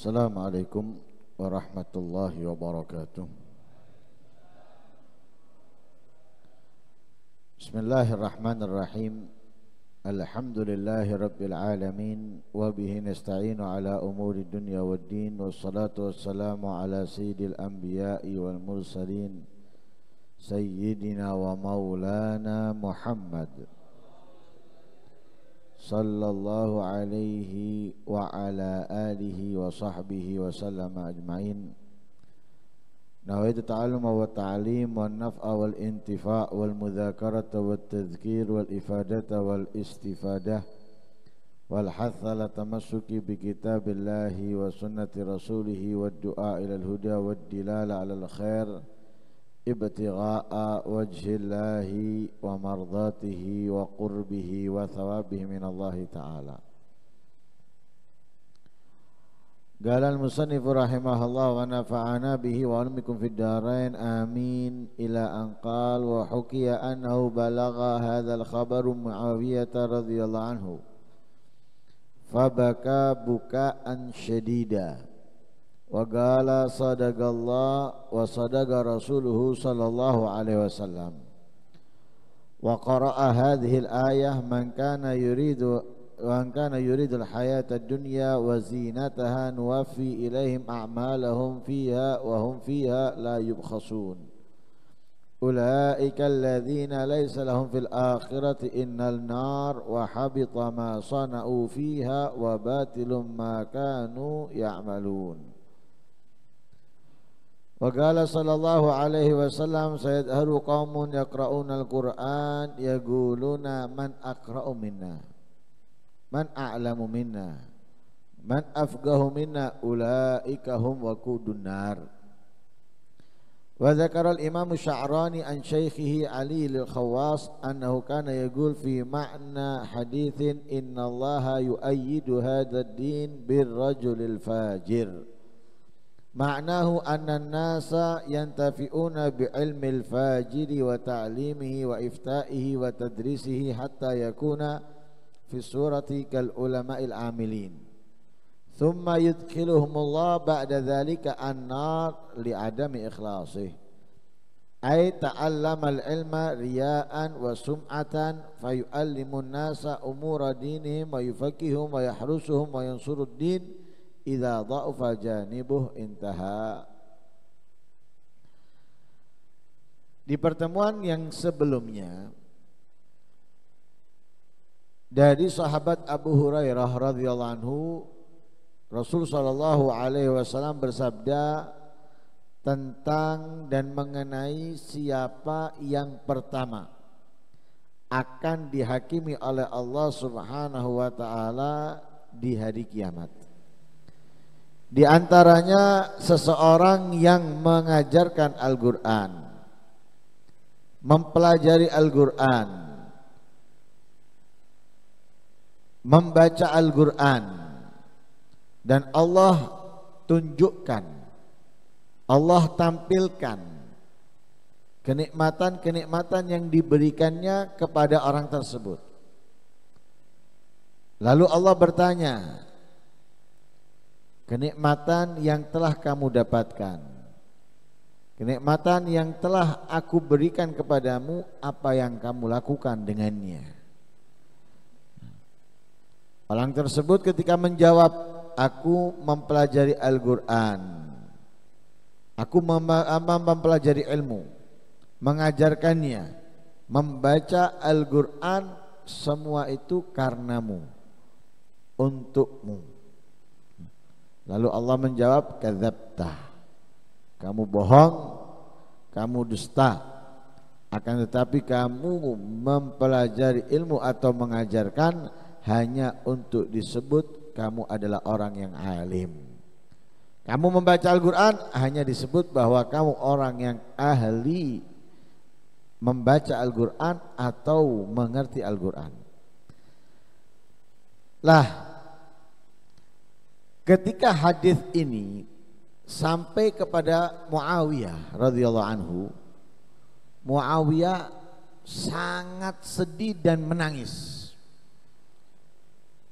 Assalamualaikum warahmatullahi wabarakatuh. Bismillahirrahmanirrahim. Alhamdulillahi rabbil alamin. Wabihi nasta'inu ala umuri dunya waddin. Wassalatu wassalamu ala sayyidil anbiya'i wal mursalin Sayyidina wa maulana Muhammad sallallahu alaihi wa ala alihi wa sahbihi wa sallama ajma'in. Nawaitu ta'alluma wa ta'alim wa naf'a wal intifa' wal mudhakarata wa tadhkir wal ifadata wal istifadah wal hatha la tamassuki bi kitabillahi wa sunnati rasulihi wa du'a ilal huda wa dilala alal khair ibtigha'a wajhillahi wa mardatihi wa qurbihi wa thawabihi minallahi ta'ala. Qala al-musannifu rahimahullah wa nafa'ana bihi wa almikum fid darain amin ila an qala wa hukiya annahu balagha hadzal khabaru Muawiyah radhiyallahu anhu fabaka buka'an syadida wa qala sadaqallah wa sadaqa rasuluhu sallallahu alaihi wasallam wa qara'a hadhihi al-ayah man kana yuridu al-hayata ad-dunya wa zinataha nuwaffi ilaihim a'malahum fiha wa hum fiha la yubkhasun ulaika alladhina laysa lahum fil akhirati innal nar wa habita ma sana'u fiha wa batilum ma kanu ya'malun. Wa qala sallallahu alaihi wasallam sayadharu qaumun yaqra'una al-Qur'an yaquluna man aqra'u minna man a'lamu minna man afqahu minna ulaika hum waqudun nar. Wa dzakara al-imam Sya'rani an syaikhihi Ali al-Khawwas annahu kana yaqul fi ma'na haditsin innallaha yu'ayyidu hadzal din birrajulil fajir. Ma'nahu anna an-nasa yantafi'una bi'ilmil fajiri wa ta'limihi wa ifta'ihi wa tadrisihi hatta yakuna fi surati kal ulama'il amilin thumma yudkhiluhumullah ba'da dhalika an-nar li'adami ikhlasih ay ta'allama al-ilma riya'an wa sum'atan fayu'allimu an-nasa umura dinihim wa yufaqihum wa yahrusuhum wa yansurud din idza dha'afa janibuh intaha. Di pertemuan yang sebelumnya dari sahabat Abu Hurairah radhiyallahu anhu, Rasul sallallahu alaihi wasallam bersabda tentang dan mengenai siapa yang pertama akan dihakimi oleh Allah Subhanahu wa taala di hari kiamat. Di antaranya seseorang yang mengajarkan Al-Qur'an, mempelajari Al-Qur'an, membaca Al-Qur'an, dan Allah tunjukkan, Allah tampilkan kenikmatan-kenikmatan yang diberikannya kepada orang tersebut. Lalu Allah bertanya, kenikmatan yang telah kamu dapatkan, kenikmatan yang telah aku berikan kepadamu, apa yang kamu lakukan dengannya? Orang tersebut ketika menjawab, aku mempelajari Al-Qur'an, aku mempelajari ilmu, mengajarkannya, membaca Al-Qur'an, semua itu karenamu, untukmu. Lalu Allah menjawab, kadzabta, kamu bohong, kamu dusta. Akan tetapi kamu mempelajari ilmu atau mengajarkan hanya untuk disebut kamu adalah orang yang alim. Kamu membaca Al-Qur'an hanya disebut bahwa kamu orang yang ahli membaca Al-Qur'an atau mengerti Al-Qur'an. Lah, ketika hadis ini sampai kepada Muawiyah radhiyallahu anhu, Muawiyah sangat sedih dan menangis.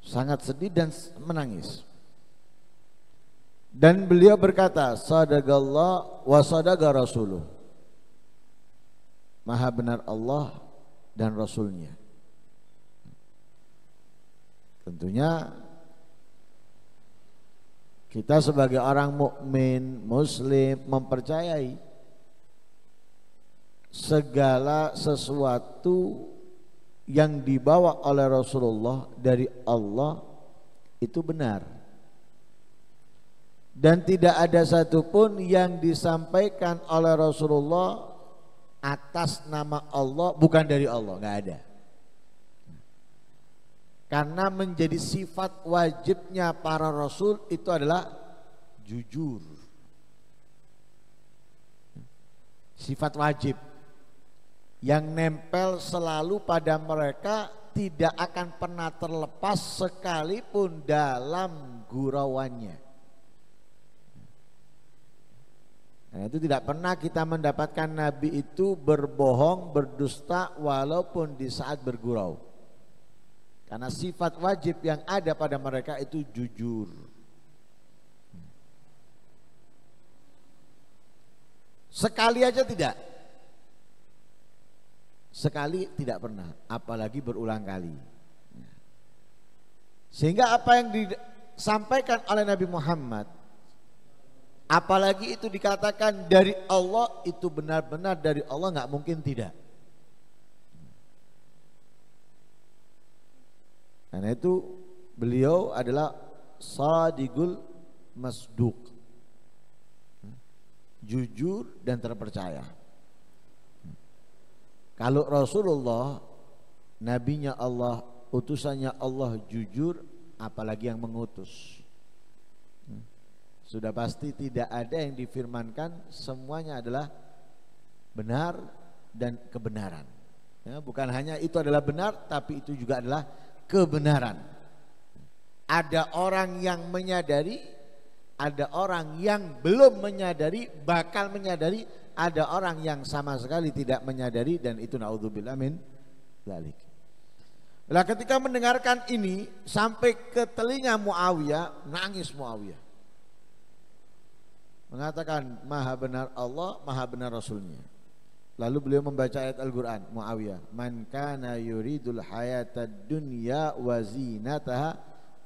Sangat sedih dan menangis. Dan beliau berkata, sadaqallah wa sadaqa rasuluh. Maha benar Allah dan Rasulnya. Tentunya kita sebagai orang mukmin, muslim mempercayai segala sesuatu yang dibawa oleh Rasulullah dari Allah itu benar. Dan tidak ada satupun yang disampaikan oleh Rasulullah atas nama Allah bukan dari Allah, nggak ada. Karena menjadi sifat wajibnya para Rasul itu adalah jujur. Sifat wajib yang nempel selalu pada mereka, tidak akan pernah terlepas sekalipun dalam gurauannya. Nah, itu tidak pernah kita mendapatkan Nabi itu berbohong, berdusta walaupun di saat bergurau. Karena sifat wajib yang ada pada mereka itu jujur. Sekali aja tidak. Sekali tidak pernah, apalagi berulang kali. Sehingga apa yang disampaikan oleh Nabi Muhammad, apalagi itu dikatakan dari Allah, itu benar-benar dari Allah, nggak mungkin tidak. Karena itu beliau adalah Shadiqul Masduq, jujur dan terpercaya. Kalau Rasulullah, nabinya Allah, utusannya Allah jujur, apalagi yang mengutus. Sudah pasti tidak ada yang difirmankan, semuanya adalah benar dan kebenaran. Ya, bukan hanya itu adalah benar, tapi itu juga adalah kebenaran. Ada orang yang menyadari, ada orang yang belum menyadari, bakal menyadari, ada orang yang sama sekali tidak menyadari, dan itu naudzubillah min dzalik. Lah ketika mendengarkan ini sampai ke telinga Muawiyah, nangis Muawiyah. Mengatakan maha benar Allah, maha benar Rasulnya. Lalu beliau membaca ayat Al-Quran, Muawiyah, man kana yuridul hayatad dunya wa zinataha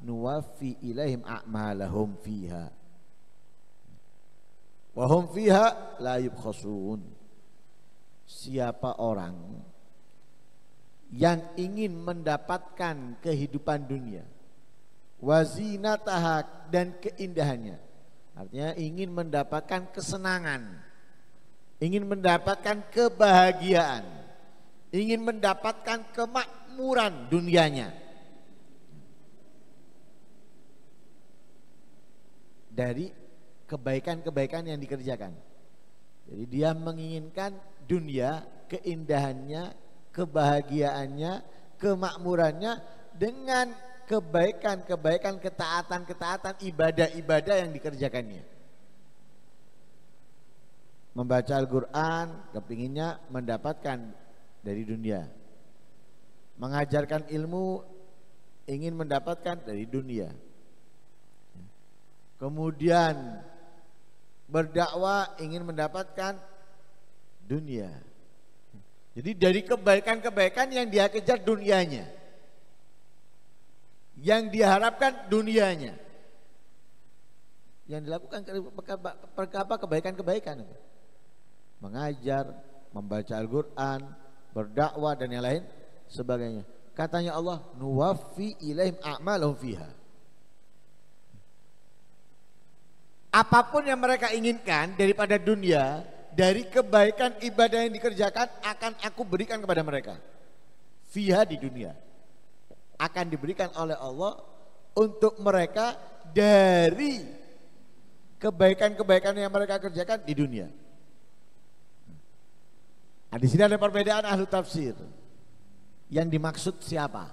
nuwaffi ilaihim a'malahum fiha wa hum fiha la yubkhasun. Siapa orang yang ingin mendapatkan kehidupan dunia, wa zinataha, dan keindahannya, artinya ingin mendapatkan kesenangan, ingin mendapatkan kebahagiaan, ingin mendapatkan kemakmuran dunianya, dari kebaikan-kebaikan yang dikerjakan. Jadi dia menginginkan dunia, keindahannya, kebahagiaannya, kemakmurannya dengan kebaikan-kebaikan, ketaatan-ketaatan, ibadah-ibadah yang dikerjakannya. Membaca Al-Quran kepinginnya mendapatkan dari dunia, mengajarkan ilmu ingin mendapatkan dari dunia, kemudian berdakwah ingin mendapatkan dunia. Jadi dari kebaikan-kebaikan yang dia kejar dunianya, yang diharapkan dunianya, yang dilakukan kebaikan-kebaikan, mengajar, membaca Al-Quran, berdakwah dan yang lain sebagainya. Katanya Allah, nuwaffi ilaihim a'malahum fiha. Apapun yang mereka inginkan daripada dunia, dari kebaikan ibadah yang dikerjakan, akan aku berikan kepada mereka. Fiha, di dunia, akan diberikan oleh Allah untuk mereka dari kebaikan-kebaikan yang mereka kerjakan di dunia. Nah, di sini ada perbedaan ahli tafsir. Yang dimaksud siapa?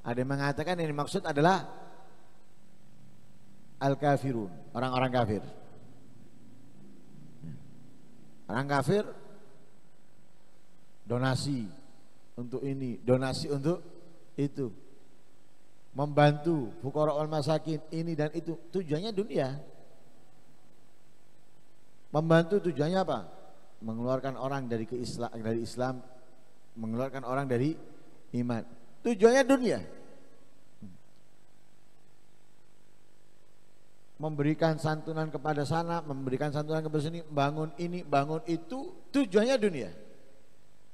Ada yang mengatakan yang dimaksud adalah al-kafirun, orang-orang kafir. Orang kafir donasi untuk ini, donasi untuk itu, membantu fuqara wal masakin, ini dan itu, tujuannya dunia. Pembantu tujuannya apa? Mengeluarkan orang dari Islam, mengeluarkan orang dari iman. Tujuannya dunia. Memberikan santunan kepada sana, memberikan santunan kepada sini, bangun ini, bangun itu, tujuannya dunia.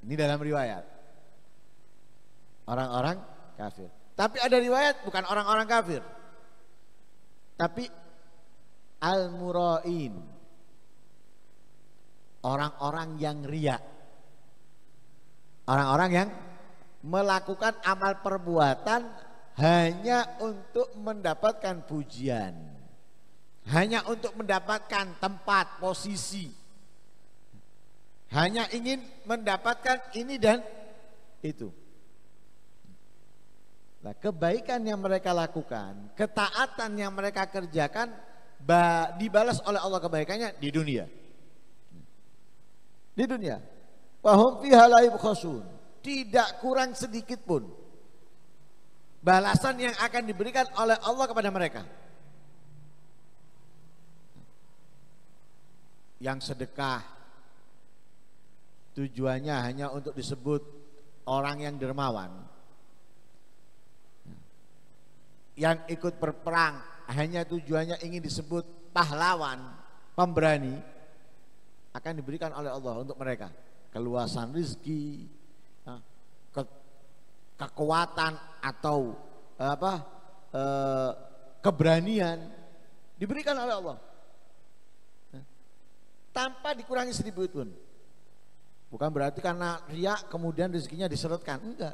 Ini dalam riwayat. Orang-orang kafir. Tapi ada riwayat bukan orang-orang kafir. Tapi al-mura'in. Orang-orang yang riya. Orang-orang yang melakukan amal perbuatan hanya untuk mendapatkan pujian. Hanya untuk mendapatkan tempat, posisi. Hanya ingin mendapatkan ini dan itu. Nah, kebaikan yang mereka lakukan, ketaatan yang mereka kerjakan dibalas oleh Allah kebaikannya di dunia. Di dunia. Wa hum fiha la yubkhasun. Tidak kurang sedikit pun balasan yang akan diberikan oleh Allah kepada mereka. Yang sedekah tujuannya hanya untuk disebut orang yang dermawan. Yang ikut berperang hanya tujuannya ingin disebut pahlawan, pemberani, akan diberikan oleh Allah untuk mereka keluasan rezeki, kekuatan atau keberanian diberikan oleh Allah tanpa dikurangi sedikit pun. Bukan berarti karena riya kemudian rezekinya diserutkan, enggak,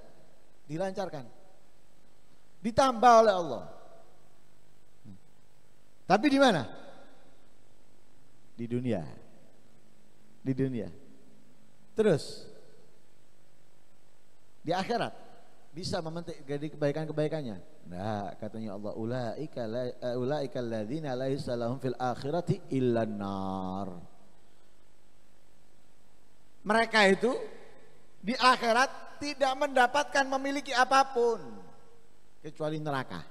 dilancarkan, ditambah oleh Allah. Tapi di mana? Di dunia. Di dunia. Terus di akhirat bisa memetik dari kebaikan-kebaikannya. Nah, katanya Allah, ulaika alladzina laisa lahum fil akhirati illan nar. Mereka itu di akhirat tidak mendapatkan memiliki apapun kecuali neraka.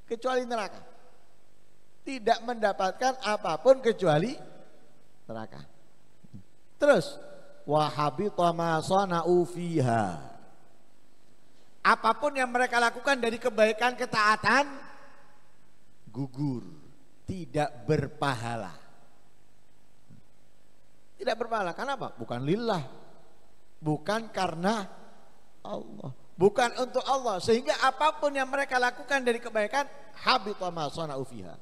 Kecuali neraka. Tidak mendapatkan apapun kecuali neraka. Terus wa habita ma sana'u fiha. Apapun yang mereka lakukan dari kebaikan ketaatan gugur, tidak berpahala. Tidak berpahala. Kenapa? Bukan lillah. Bukan karena Allah. Bukan untuk Allah. Sehingga apapun yang mereka lakukan dari kebaikan habita ma sana'u fiha.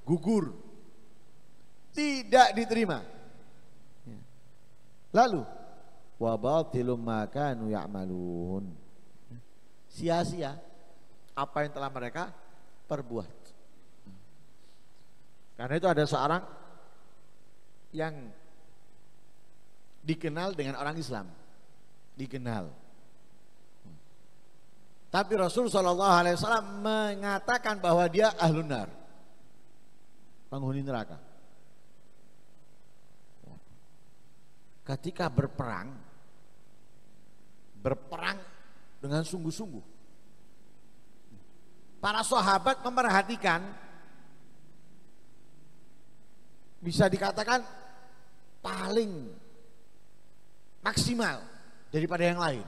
Gugur. Tidak diterima. Lalu wa batilum ma kanu ya'malun. Sia-sia apa yang telah mereka perbuat. Karena itu ada seorang yang dikenal dengan orang Islam. Dikenal. Tapi Rasul SAW mengatakan bahwa dia ahlun nar, penghuni neraka. Ketika berperang dengan sungguh-sungguh. Para sahabat memerhatikan, bisa dikatakan paling maksimal daripada yang lain.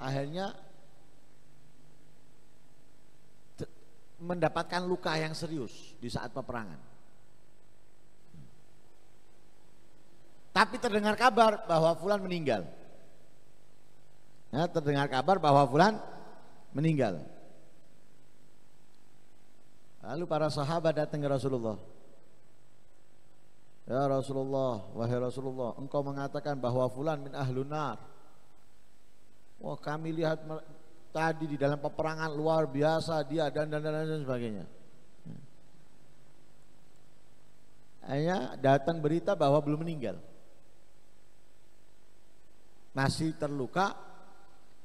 Akhirnya mendapatkan luka yang serius di saat peperangan. Tapi terdengar kabar bahwa fulan meninggal. Ya, terdengar kabar bahwa fulan meninggal. Lalu para sahabat datang ke Rasulullah. Ya Rasulullah, wahai Rasulullah, engkau mengatakan bahwa fulan min ahlun nar. Wah, kami lihat tadi di dalam peperangan luar biasa dia dan sebagainya. Hanya datang berita bahwa belum meninggal. Masih terluka,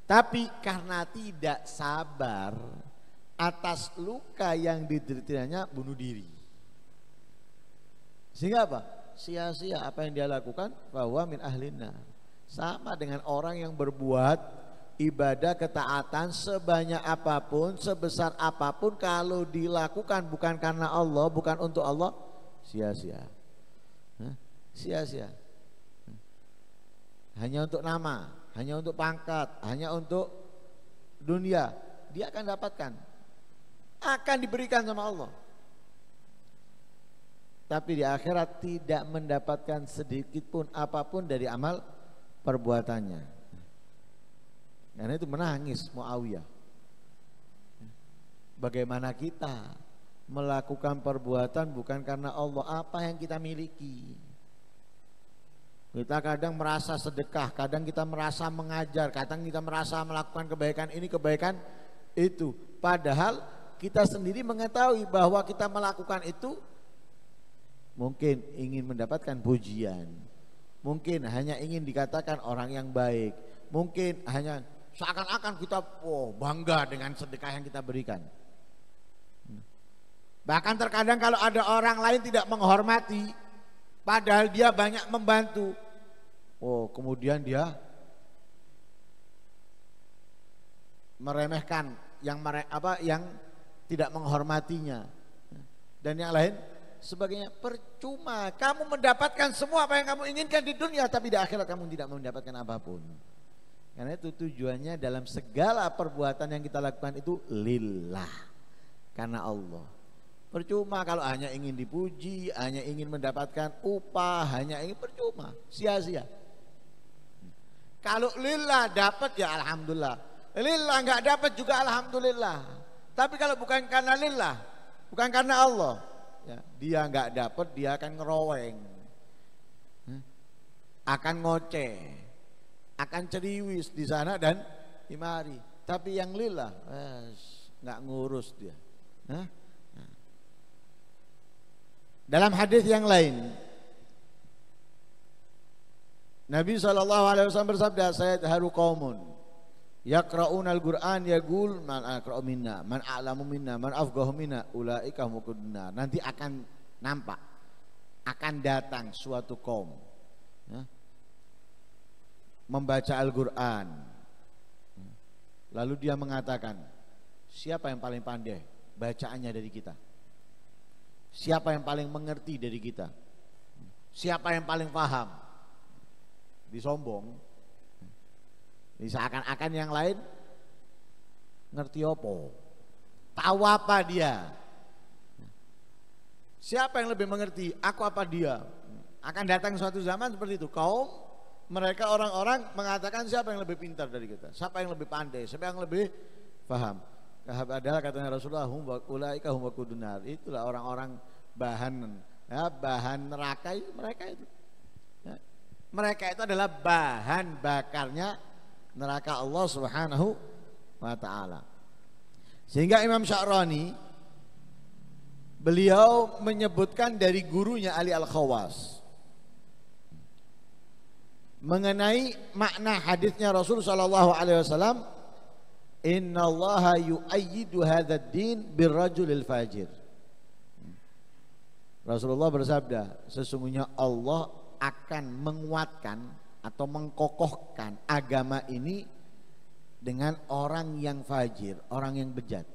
tapi karena tidak sabar atas luka yang dideritanya, bunuh diri. Sehingga apa? Sia-sia apa yang dia lakukan, bahwa min ahlinna. Sama dengan orang yang berbuat ibadah ketaatan sebanyak apapun, sebesar apapun, kalau dilakukan bukan karena Allah, bukan untuk Allah, sia-sia. Sia-sia. Hanya untuk nama, hanya untuk pangkat, hanya untuk dunia, dia akan dapatkan, akan diberikan sama Allah. Tapi di akhirat tidak mendapatkan sedikit pun apapun dari amal perbuatannya. Karena itu menangis Muawiyah. Bagaimana kita melakukan perbuatan bukan karena Allah, apa yang kita miliki. Kita kadang merasa sedekah, kadang kita merasa mengajar, kadang kita merasa melakukan kebaikan ini, kebaikan itu. Padahal kita sendiri mengetahui bahwa kita melakukan itu mungkin ingin mendapatkan pujian, mungkin hanya ingin dikatakan orang yang baik, mungkin hanya seakan-akan kita bangga dengan sedekah yang kita berikan. Bahkan terkadang kalau ada orang lain tidak menghormati, padahal dia banyak membantu, kemudian dia meremehkan yang tidak menghormatinya dan yang lain sebagainya. Percuma kamu mendapatkan semua apa yang kamu inginkan di dunia, tapi di akhirat kamu tidak mendapatkan apapun. Karena itu tujuannya dalam segala perbuatan yang kita lakukan itu lillah, karena Allah. Percuma kalau hanya ingin dipuji, hanya ingin mendapatkan upah, hanya ingin, percuma, sia-sia. Kalau lillah dapat ya alhamdulillah, lillah nggak dapat juga alhamdulillah. Tapi kalau bukan karena lillah, bukan karena Allah, ya, dia nggak dapat, dia akan ngeroweng, akan ngoceh, akan ceriwis di sana dan di mari. Tapi yang lillah nggak ngurus dia. Dalam hadis yang lain, Nabi SAW bersabda, sayadharu qaumun yaqra'una al-Qur'an yaqul man aqra'u minna, man a'lamu minna, man afqahu minna, ulaika humul benar. Nanti akan nampak, akan datang suatu kaum membaca Al-Qur'an, lalu dia mengatakan, siapa yang paling pandai bacaannya dari kita? Siapa yang paling mengerti dari kita? Siapa yang paling paham? Disombong. Seakan-akan yang lain ngerti apa? Tahu apa dia? Siapa yang lebih mengerti? Aku apa dia? Akan datang suatu zaman seperti itu. Kaum mereka orang-orang mengatakan siapa yang lebih pintar dari kita? Siapa yang lebih pandai? Siapa yang lebih paham? Adalah katanya Rasulullah, ulaika hum waqudunar. Itulah orang-orang bahan neraka itu, mereka itu. Ya. Mereka itu adalah bahan bakarnya neraka Allah Subhanahu wa taala. Sehingga Imam Sya'rani beliau menyebutkan dari gurunya Ali Al-Khawas mengenai makna hadisnya Rasul sallallahu alaihi wasallam, innallaha yu'ayyidu hadzal din birrajulil fajir. Rasulullah bersabda, sesungguhnya Allah akan menguatkan atau mengkokohkan agama ini dengan orang yang fajir, orang yang bejat.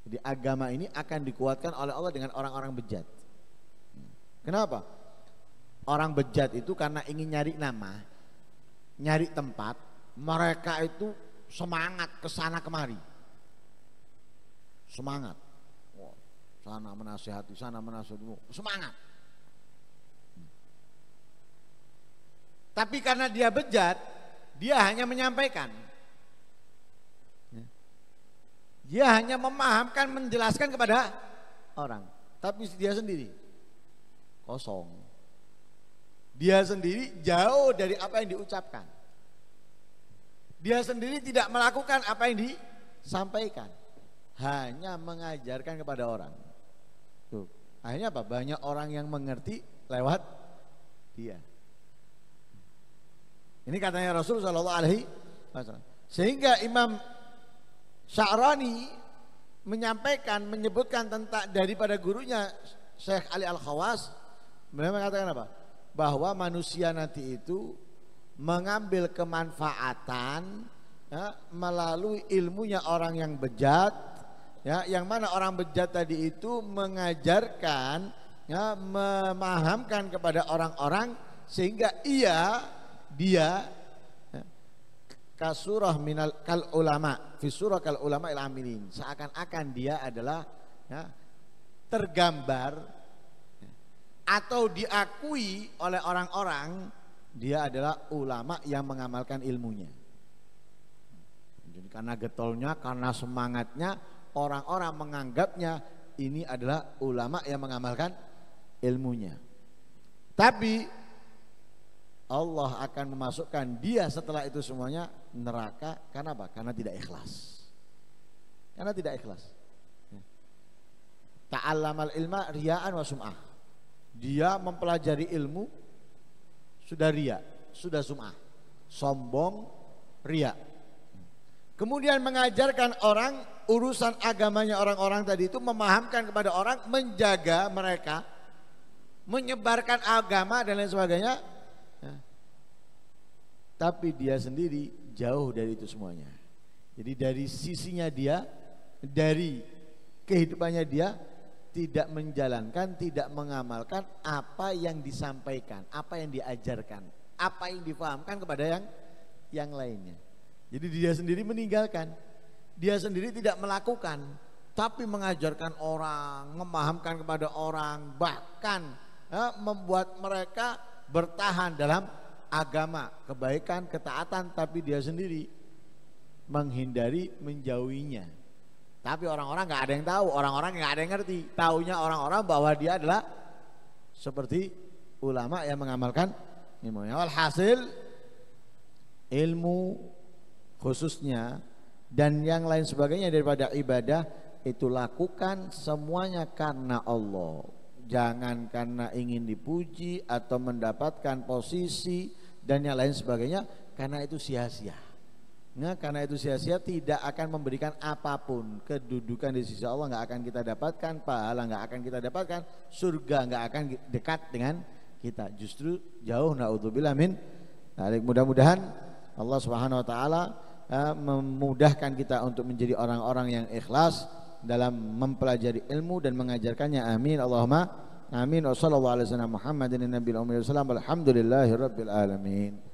Jadi agama ini akan dikuatkan oleh Allah dengan orang-orang bejat. Kenapa? Orang bejat itu karena ingin nyari nama, nyari tempat, mereka itu semangat kesana kemari, semangat, sana menasihati, sana menasihati, semangat. Tapi karena dia bejat, dia hanya menyampaikan, dia hanya memahamkan, menjelaskan kepada orang, tapi dia sendiri kosong, dia sendiri jauh dari apa yang diucapkan. Dia sendiri tidak melakukan apa yang disampaikan, hanya mengajarkan kepada orang. Tuh, akhirnya apa? Banyak orang yang mengerti lewat dia. Ini katanya Rasul sallallahu alaihi wasallam. Sehingga Imam Sya'rani menyampaikan, menyebutkan tentang daripada gurunya Syekh Ali Al-Khawas, beliau mengatakan apa? Bahwa manusia nanti itu mengambil kemanfaatan ya, melalui ilmunya orang yang bejat ya, yang mana orang bejat tadi itu mengajarkan ya, memahamkan kepada orang-orang sehingga dia ya, kasurah minal kal ulama fi surah kal ulama il amilin, seakan-akan dia adalah ya, tergambar ya, atau diakui oleh orang-orang dia adalah ulama yang mengamalkan ilmunya. Jadi karena getolnya, karena semangatnya, orang-orang menganggapnya ini adalah ulama yang mengamalkan ilmunya. Tapi Allah akan memasukkan dia setelah itu semuanya neraka. Karena apa? Karena tidak ikhlas. Karena tidak ikhlas. Ta'allamal ilma riya'an wa sum'ah. Dia mempelajari ilmu sudah riya, sudah sum'ah, sombong, riya. Kemudian mengajarkan orang urusan agamanya orang-orang tadi itu, memahamkan kepada orang, menjaga mereka, menyebarkan agama dan lain sebagainya. Tapi dia sendiri jauh dari itu semuanya. Jadi dari sisinya dia, dari kehidupannya dia tidak menjalankan, tidak mengamalkan apa yang disampaikan, apa yang diajarkan, apa yang difahamkan kepada yang lainnya. Jadi dia sendiri meninggalkan, dia sendiri tidak melakukan, tapi mengajarkan orang, memahamkan kepada orang, bahkan membuat mereka bertahan dalam agama, kebaikan, ketaatan, tapi dia sendiri menghindari, menjauhinya. Tapi orang-orang nggak ada yang tahu, orang-orang nggak ada yang ngerti. Taunya orang-orang bahwa dia adalah seperti ulama yang mengamalkan ilmunya. Walhasil ilmu khususnya dan yang lain sebagainya daripada ibadah itu lakukan semuanya karena Allah. Jangan karena ingin dipuji atau mendapatkan posisi dan yang lain sebagainya, karena itu sia-sia. Nah, karena itu sia-sia, tidak akan memberikan apapun. Kedudukan di sisi Allah nggak akan kita dapatkan, pahala nggak akan kita dapatkan, surga nggak akan dekat dengan kita. Justru jauh, naudzubillah min. Mudah-mudahan Allah Subhanahu wa taala memudahkan kita untuk menjadi orang-orang yang ikhlas dalam mempelajari ilmu dan mengajarkannya. Amin. Allahumma amin. Wassallallahu alaihi wasallam Muhammadin nabiyil ummi wasallam. Alhamdulillahirabbil alamin.